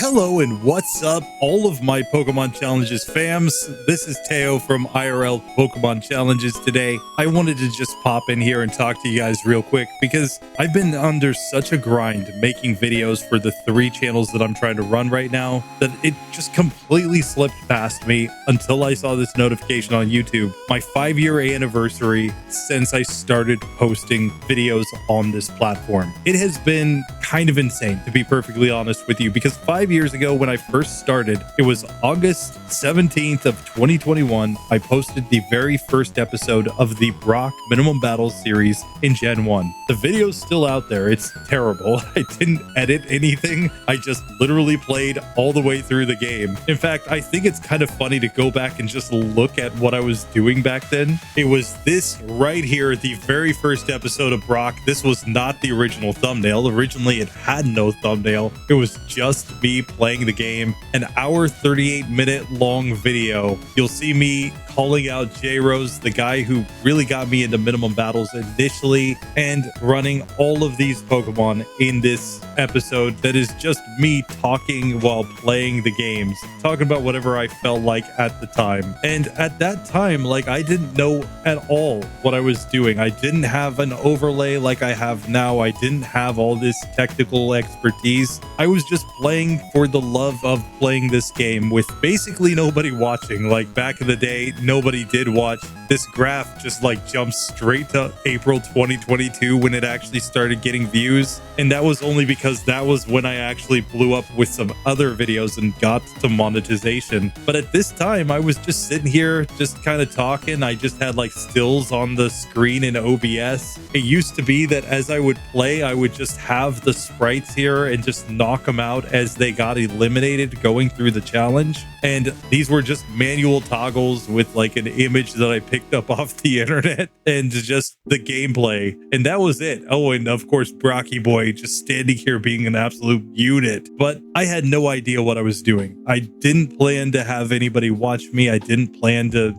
Hello and what's up, all of my Pokemon Challenges fams. This is Teo from IRL Pokemon Challenges. Today, I wanted to just pop in here and talk to you guys real quick because I've been under such a grind making videos for the 3 channels that I'm trying to run right now that it just completely slipped past me until I saw this notification on YouTube. My 5-year anniversary since I started posting videos on this platform. It has been kind of insane, to be perfectly honest with you, because 5 years ago when I first started, it was August 17th of 2021, I posted the very first episode of the Brock Minimum Battles series in Gen 1. The video's still out there. It's terrible. I didn't edit anything. I just literally played all the way through the game. In fact, I think it's kind of funny to go back and just look at what I was doing back then. It was this right here, the very first episode of Brock. This was not the original thumbnail. Originally, it had no thumbnail. It was just me playing the game. An hour 38-minute long video. You'll see me calling out J-Rose, the guy who really got me into minimum battles initially, and running all of these Pokemon in this episode that is just me talking while playing the games, talking about whatever I felt like at the time. And at that time, like, I didn't know at all what I was doing. I didn't have an overlay like I have now. I didn't have all this technical expertise. I was just playing for the love of playing this game with basically nobody watching. Like, back in the day, nobody did watch. This graph just like jumps straight to April 2022 when it actually started getting views. And that was only because that was when I actually blew up with some other videos and got to monetization. But at this time, I was just sitting here, just kind of talking. I just had like stills on the screen in OBS. It used to be that as I would play, I would just have the sprites here and just knock them out as they got eliminated going through the challenge. And these were just manual toggles with like an image that I picked up off the internet and just the gameplay. And that was it. Oh, and of course, Brocky Boy just standing here being an absolute unit. But I had no idea what I was doing. I didn't plan to have anybody watch me. I didn't plan to,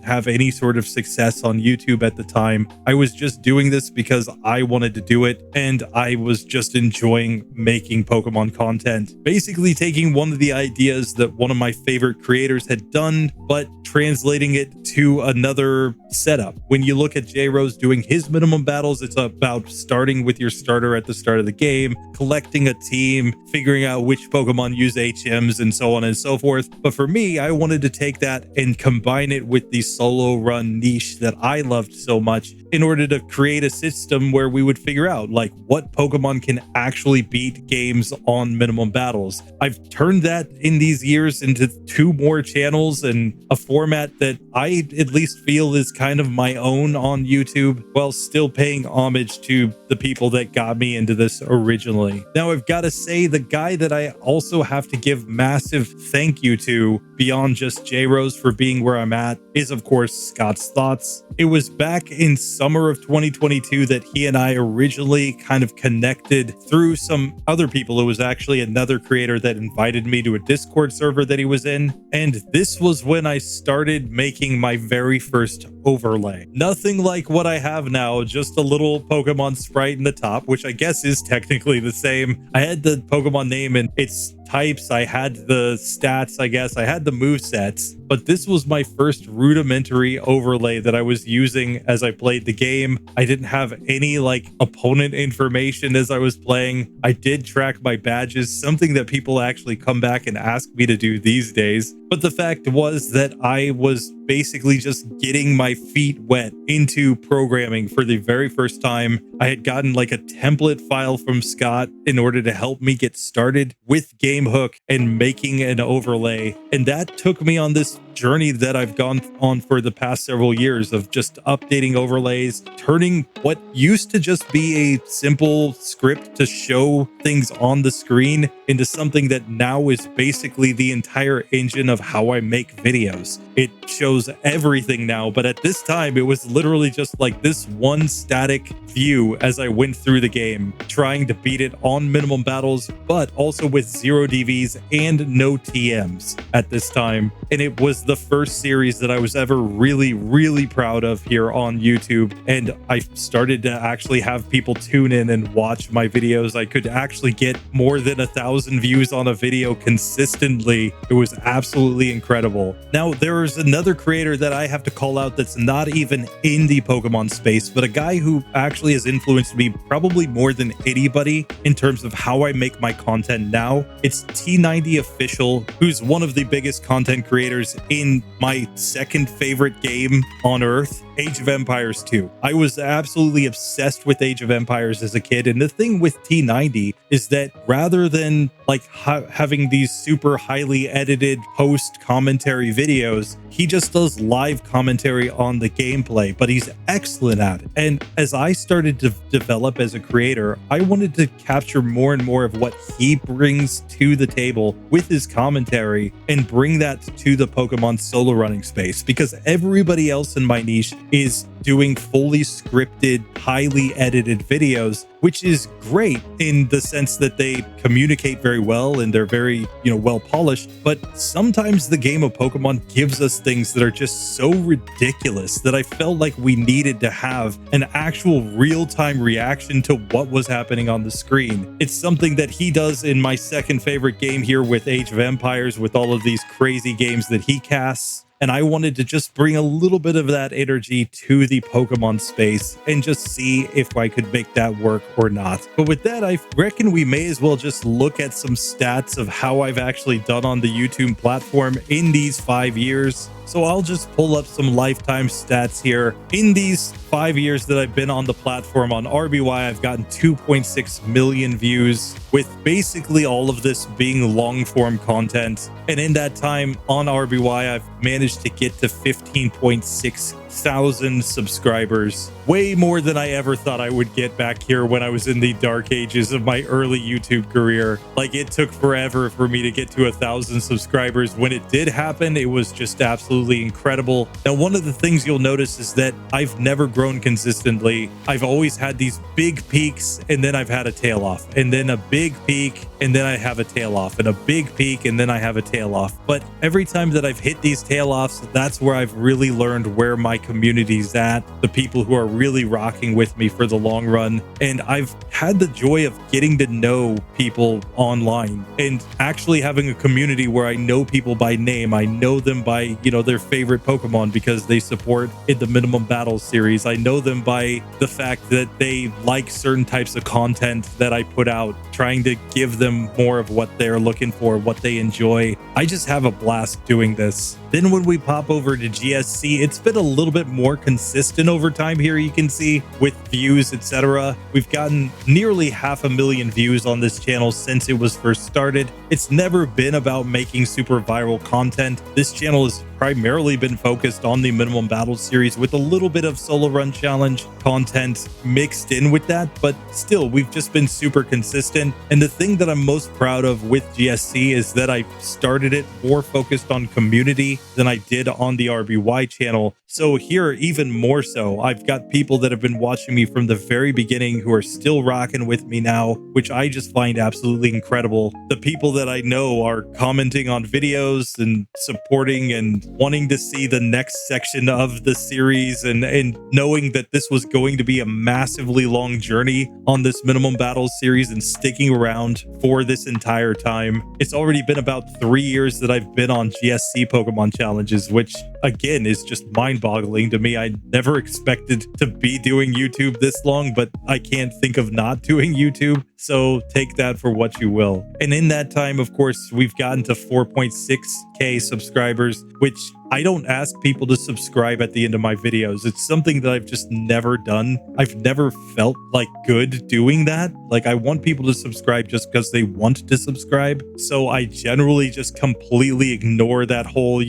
have any sort of success on YouTube at the time. I was just doing this because I wanted to do it. And I was just enjoying making Pokemon content. Basically taking one of the ideas that one of my favorite creators had done, but translating it to another setup. When you look at J-Rose doing his minimum battles, it's about starting with your starter at the start of the game, collecting a team, figuring out which Pokemon use HMs, and so on and so forth. But for me, I wanted to take that and combine it with the solo run niche that I loved so much in order to create a system where we would figure out like what Pokemon can actually beat games on minimum battles. I've turned that in these years into 2 more channels and a format that I at least feel is kind of my own on YouTube, while still paying homage to the people that got me into this originally. Now, I've got to say, the guy that I also have to give massive thank you to beyond just J-Rose for being where I'm at is, of course, Scott's Thoughts. It was back in summer of 2022 that he and I originally kind of connected through some other people. It was actually another creator that invited me to a Discord server that he was in. And this was when I started making my very first overlay. Nothing like what I have now, just a little Pokemon sprite in the top, which I guess is technically the same. I had the Pokemon name and its types, I had the stats, I guess, I had the move sets, but this was my first rudimentary overlay that I was using as I played the game. I didn't have any like opponent information as I was playing. I did track my badges, something that people actually come back and ask me to do these days. But the fact was that I was basically just getting my feet wet into programming for the very first time. I had gotten like a template file from Scott in order to help me get started with GameHook and making an overlay. And that took me on this journey that I've gone on for the past several years of just updating overlays, turning what used to just be a simple script to show things on the screen into something that now is basically the entire engine of how I make videos. It shows everything now, but at this time it was literally just like this one static view as I went through the game, trying to beat it on minimum battles, but also with 0 DVs and no TMs at this time. and it was the first series that I was ever really proud of here on YouTube. And I started to actually have people tune in and watch my videos. I could actually get more than 1,000 views on a video consistently. It was absolutely incredible. Now, there's another creator that I have to call out that's not even in the Pokemon space, but a guy who actually has influenced me probably more than anybody in terms of how I make my content now. It's T90 Official, who's one of the biggest content creators in my second favorite game on Earth, Age of Empires 2. I was absolutely obsessed with Age of Empires as a kid, and the thing with T90 is that rather than like having these super highly edited post commentary videos, he just does live commentary on the gameplay, but he's excellent at it. And as I started to develop as a creator, I wanted to capture more and more of what he brings to the table with his commentary and bring that to the Pokemon solo running space, because everybody else in my niche is doing fully scripted, highly edited videos, which is great in the sense that they communicate very well and they're very, well polished. But sometimes the game of Pokemon gives us things that are just so ridiculous that I felt like we needed to have an actual real-time reaction to what was happening on the screen. It's something that he does in my second favorite game here with Age of Empires, with all of these crazy games that he casts. And I wanted to just bring a little bit of that energy to the Pokemon space and just see if I could make that work or not. But with that, I reckon we may as well just look at some stats of how I've actually done on the YouTube platform in these 5 years. So I'll just pull up some lifetime stats here. In these 5 years that I've been on the platform on RBY, I've gotten 2.6 million views, with basically all of this being long form content. And in that time on RBY, I've managed to get to 15.6 thousand subscribers, way more than I ever thought I would get back here when I was in the dark ages of my early YouTube career. Like, it took forever for me to get to 1,000 subscribers. When it did happen, it was just absolutely incredible. Now, one of the things you'll notice is that I've never grown consistently. I've always had these big peaks, and then I've had a tail off, and then a big peak, and then I have a tail off, and a big peak, and then I have a tail off. But every time that I've hit these tail offs, that's where I've really learned where my community's at, the people who are really rocking with me for the long run. And I've had the joy of getting to know people online and actually having a community where I know people by name. I know them by, their favorite Pokemon because they support in the Minimum Battles series. I know them by the fact that they like certain types of content that I put out, trying to give them more of what they're looking for, what they enjoy. I just have a blast doing this. Then when we pop over to GSC, it's been a little bit more consistent over time here. You can see with views, etc. We've gotten nearly 500,000 views on this channel since it was first started. It's never been about making super viral content. This channel has primarily been focused on the Minimum Battle series with a little bit of solo run challenge content mixed in with that, but still, we've just been super consistent. And the thing that I'm most proud of with GSC is that I started it more focused on community than I did on the RBY channel. So here, even more so, I've got people that have been watching me from the very beginning who are still rocking with me now, which I just find absolutely incredible. The people that I know are commenting on videos and supporting and wanting to see the next section of the series, and knowing that this was going to be a massively long journey on this Minimum Battles series and sticking around for this entire time. It's already been about 3 years that I've been on GSC Pokemon Challenges, which again is just mind-boggling to me. I never expected to be doing YouTube this long, but I can't think of not doing YouTube. So take that for what you will. And in that time, of course, we've gotten to 4.6K subscribers, which I don't ask people to subscribe at the end of my videos. It's something that I've just never done. I've never felt like good doing that. Like, I want people to subscribe just because they want to subscribe. So I generally just completely ignore that whole,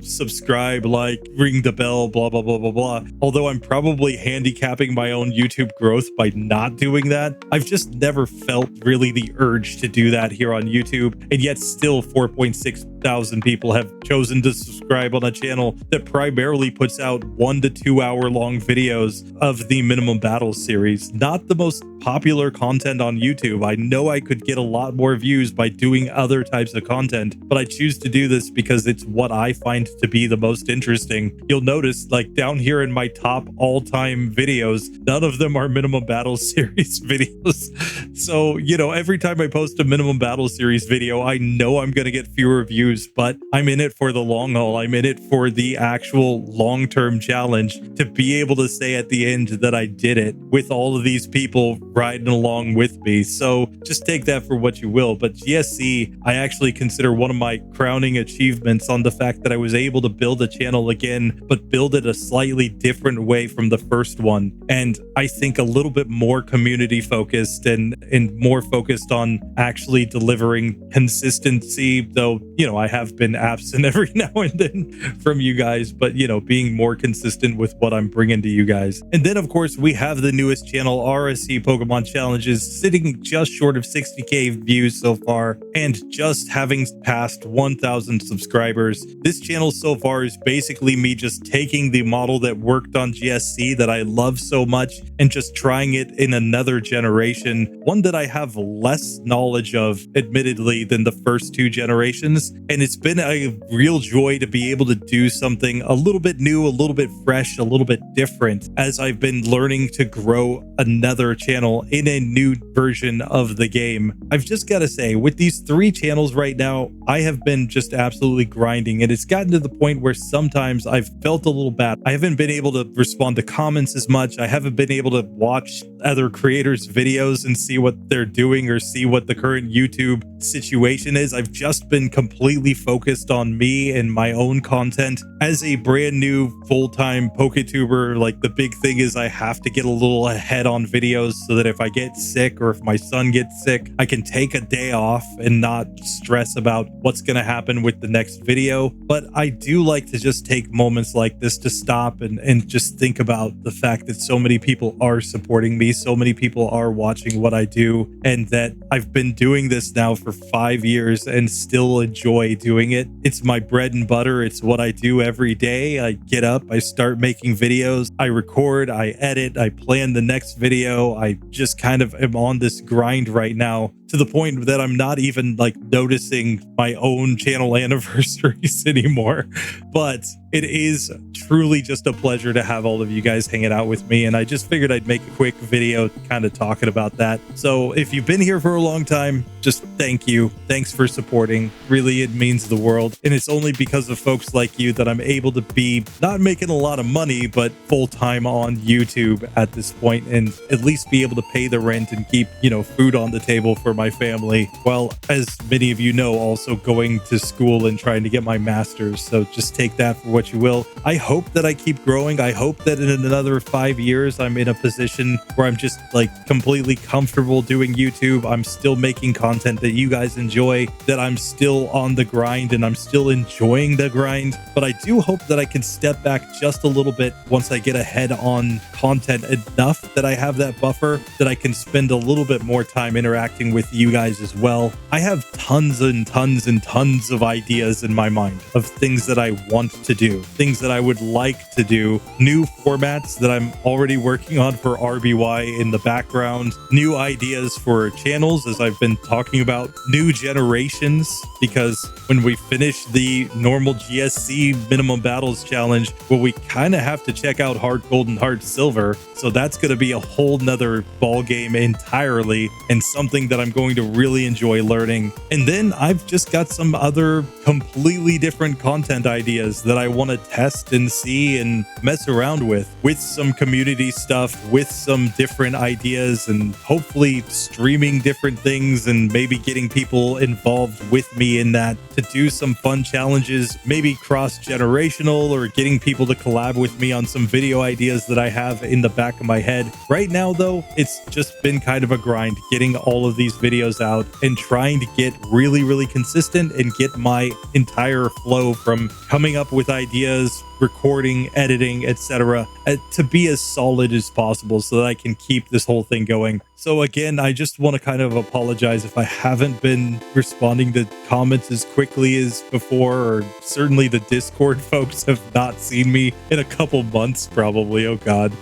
subscribe, like, ring the bell, blah, blah, blah, blah, blah. Although I'm probably handicapping my own YouTube growth by not doing that. I've just never felt really the urge to do that here on YouTube. And yet still 4.6 thousand people have chosen to subscribe on a channel that primarily puts out 1 to 2 hour long videos of the minimum battle series. Not the most popular content on YouTube. I know I could get a lot more views by doing other types of content, but I choose to do this because it's what I find to be the most interesting. You'll notice, like, down here in my top all-time videos, none of them are minimum battle series videos. So, you know, every time I post a minimum battle series video, I know I'm going to get fewer views, but I'm in it for the long haul. I'm in it for the actual long-term challenge, to be able to say at the end that I did it with all of these people riding along with me. So just take that for what you will. But GSC, I actually consider one of my crowning achievements on the fact that I was able to build a channel again, but build it a slightly different way from the first one. And I think a little bit more community focused and more focused on actually delivering consistency, though, you know, I have been absent every now and then from you guys, but, you know, being more consistent with what I'm bringing to you guys. And then, of course, we have the newest channel, RBY Pokemon Challenges, sitting just short of 60K views so far, and just having passed 1,000 subscribers. This channel so far is basically me just taking the model that worked on GSC that I love so much and just trying it in another generation, one that I have less knowledge of, admittedly, than the first 2 generations. And it's been a real joy to be able to do something a little bit new, a little bit fresh, a little bit different, as I've been learning to grow another channel in a new version of the game. I've just got to say, with these 3 channels right now, I have been just absolutely grinding, and it's gotten to the point where sometimes I've felt a little bad. I haven't been able to respond to comments as much. I haven't been able to watch other creators' videos and see what they're doing or see what the current YouTube situation is. I've just been completely focused on me and my own content. As a brand new full-time PokeTuber, like, the big thing is I have to get a little ahead on videos so that if I get sick or if my son gets sick, I can take a day off and not stress about what's going to happen with the next video. But I do like to just take moments like this to stop and just think about the fact that so many people are supporting me, so many people are watching what I do, and that I've been doing this now for 5 years and still enjoy doing it. It's my bread and butter. It's what I do every day. I get up, I start making videos, I record, I edit, I plan the next video. I just kind of am on this grind right now, to the point that I'm not even like noticing my own channel anniversaries anymore. But it is truly just a pleasure to have all of you guys hanging out with me, and I just figured I'd make a quick video kind of talking about that. So if you've been here for a long time, just thank you. Thanks for supporting. Really, it means the world. And it's only because of folks like you that I'm able to be not making a lot of money, but full-time on YouTube at this point, and at least be able to pay the rent and keep, you know, food on the table for my family, while, as many of you know, also going to school and trying to get my master's. So just take that for what you will. I hope that I keep growing. I hope that in another 5 years, I'm in a position where I'm just like completely comfortable doing YouTube. I'm still making content that you guys enjoy, that I'm still on the grind and I'm still enjoying the grind. But I do hope that I can step back just a little bit once I get ahead on content enough that I have that buffer, that I can spend a little bit more time interacting with you guys as well. I have tons and tons and tons of ideas in my mind of things that I want to do, things that I would like to do, new formats that I'm already working on for RBY in the background, new ideas for channels, as I've been talking about, new generations, because when we finish the normal GSC minimum battles challenge, well, we kind of have to check out hard gold and hard silver. So that's going to be a whole nother ball game entirely, and something that I'm going to really enjoy learning. And then I've just got some other completely different content ideas that I want to test and see and mess around with some community stuff, with some different ideas, and hopefully streaming different things and maybe getting people involved with me in that to do some fun challenges, maybe cross-generational, or getting people to collab with me on some video ideas that I have in the back of my head. Right now, though, it's just been kind of a grind getting all of these videos out and trying to get really, really consistent and get my entire flow from coming up with ideas, recording, editing, etc., to be as solid as possible so that I can keep this whole thing going. So again, I just want to kind of apologize if I haven't been responding to comments as quickly as before, or certainly the Discord folks have not seen me in a couple months probably. Oh god.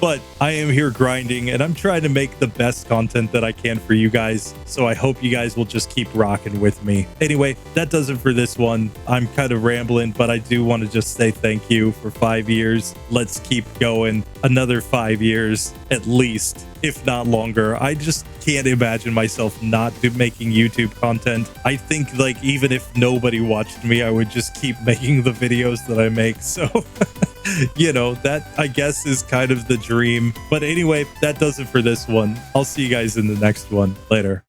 But I am here grinding and I'm trying to make the best content that I can for you guys. So I hope you guys will just keep rocking with me. Anyway, that does it for this one. I'm kind of rambling, but I do want to just say thank you for 5 years. Let's keep going another 5 years at least, if not longer. I just can't imagine myself not making YouTube content. I think like even if nobody watched me, I would just keep making the videos that I make. So you know, that I guess is kind of the dream. But anyway, that does it for this one. I'll see you guys in the next one. Later.